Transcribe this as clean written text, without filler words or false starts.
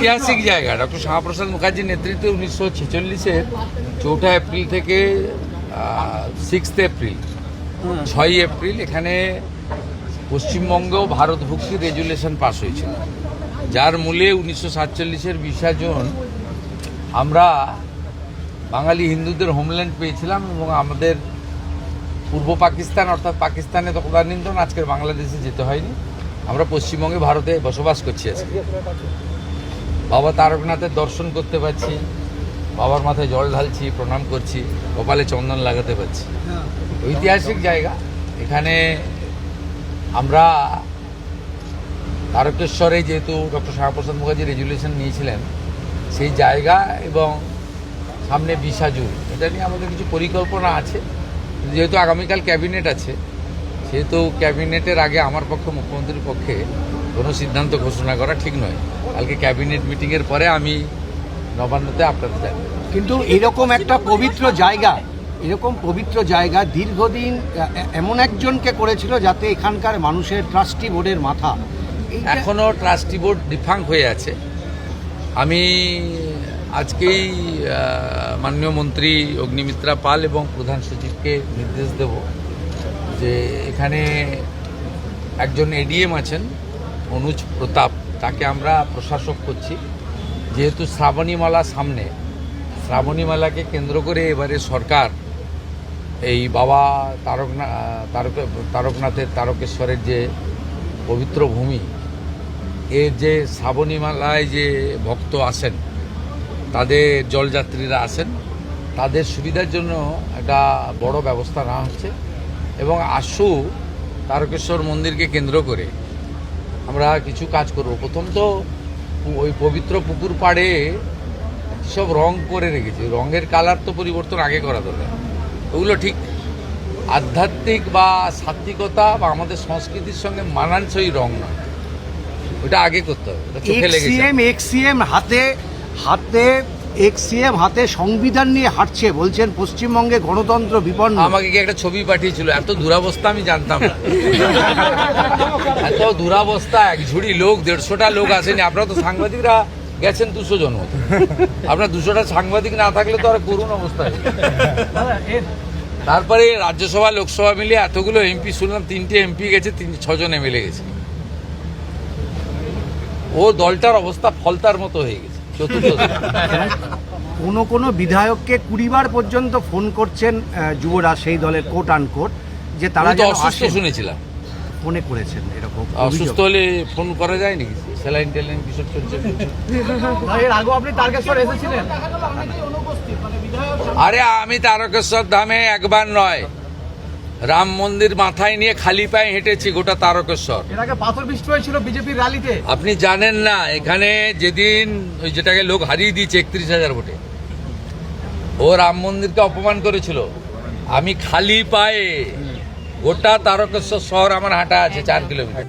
ঐতিহাসিক জায়গা। ডক্টর শ্যামাপ্রসাদ মুখার্জির নেতৃত্বে 1946-এর 4 এপ্রিল থেকে 6 এপ্রিল 6 এপ্রিল এখানে পশ্চিমবঙ্গেও ভারত ভুক্তির রেজুলেশন পাস হয়েছিল, যার মূলে 1947-এর 20 জুন আমরা বাঙালি হিন্দুদের হোমল্যান্ড পেয়েছিলাম এবং আমাদের পূর্ব পাকিস্তান অর্থাৎ পাকিস্তানে তদানীন্তন আজকের বাংলাদেশে যেতে হয়নি। আমরা পশ্চিমবঙ্গে ভারতে বসবাস করছি আজকে। বাবা তারকনাথের দর্শন করতে পারছি, বাবার মাথায় জল ঢালছি, প্রণাম করছি, কপালে চন্দন লাগাতে পারছি। ঐতিহাসিক জায়গা। এখানে আমরা তারকেশ্বরে যেহেতু ডক্টর শ্যামাপ্রসাদ মুখার্জি রেজুলেশন নিয়েছিলেন সেই জায়গা এবং সামনে 20 জুন, এটা নিয়ে আমাদের কিছু পরিকল্পনা আছে। যেহেতু আগামীকাল ক্যাবিনেট আছে, সেহেতু ক্যাবিনেটের আগে আমার পক্ষে, মুখ্যমন্ত্রীর পক্ষে কোনো সিদ্ধান্ত ঘোষণা করা ঠিক নয়। কালকে ক্যাবিনেট মিটিংয়ের পরে আমি নবান্নতে আপনাদের জানি। কিন্তু এরকম একটা পবিত্র জায়গা দীর্ঘদিন এমন একজনকে করেছিল যাতে এখানকার মানুষের ট্রাস্টি বোর্ডের মাথা। এখনও ট্রাস্টি বোর্ড ডিফাঙ্ক হয়ে আছে। আমি আজকেই মাননীয় মন্ত্রী অগ্নিমিত্রা পাল এবং প্রধান সচিবকে নির্দেশ দেব যে এখানে একজন এডিএম আছেন অনুজ প্রতাপ, তাকে আমরা প্রশাসক করছি। যেহেতু শ্রাবণীমালা সামনে, শ্রাবণীমালাকে কেন্দ্র করে এবারে সরকার এই বাবা তারকনাথের তারকেশ্বরের যে পবিত্র ভূমি, এর যে শ্রাবণীমালায় যে ভক্ত আসেন, তাদের জলযাত্রীরা আসেন, তাদের সুবিধার জন্য একটা বড় ব্যবস্থা নেওয়া হচ্ছে। এবং আশু তারকেশ্বর মন্দিরকে কেন্দ্র করে আমরা কিছু কাজ করব। প্রথম তো ওই পবিত্র পুকুর পাড়ে সব রং করে রেখেছে, রঙের কালার তো পরিবর্তন আগে করা দরকার। ওগুলো ঠিক আধ্যাত্মিক বা সাত্বিকতা বা আমাদের সংস্কৃতির সঙ্গে মানানসই রং নয়, ওটা আগে করতে হবে। চোখে লেগেছে। এক্সিএম হাতে সংবিধান নিয়ে হাঁটছে, বলছেন পশ্চিমবঙ্গে গণতন্ত্র বিপন্ন। আমাকে কি একটা ছবি পাঠিয়েছিল? এত দুরাবস্থা আমি জানতাম না। এত দুরাবস্থা, এক ঝুড়ি লোক, 150টা লোক আসেনি। আপনারা তো সাংবাদিকরা গেছেন 200 জন মতো। আপনার 200টা সাংবাদিক না থাকলে তো আর করুণ অবস্থা। তারপরে রাজ্যসভা লোকসভা মিলিয়ে এতগুলো এমপি শুনলাম, 3টে এমপি গেছে, 6 জন এমএলএ গেছে। ও দলটার অবস্থা ফলতার মতো হয়ে গেছে। কোনো বিধায়ককে 20 বার পর্যন্ত ফোন করছেন যুবরাজ সেই দলের কোট আনকোট, যে তারা অসুস্থ শুনেছিলাম। ফোনে করেছেন এরকম। অসুস্থ হলে ফোন করা যায় নাকি? স্যালাইন ট্যালাইন কিছু চলছে। আরে আমি তারকেশ্বর ধামে একবার নয়, রাম মন্দির মাথায় নিয়ে খালি পায়ে হেঁটেছি গোটা তারকেশ্বর। এর আগে পাথর বৃষ্টি হয়েছিল বিজেপির র্যালিতে। আপনি জানেন না, এখানে যেদিন ওই যেটাকে লোক হারিয়ে দিয়েছে 31,000 ভোটে, ও রাম মন্দিরকে অপমান করেছিল, আমি খালি পায়ে গোটা তারকেশ্বর শহর আমার হাঁটা আছে 4 কিলোমিটার।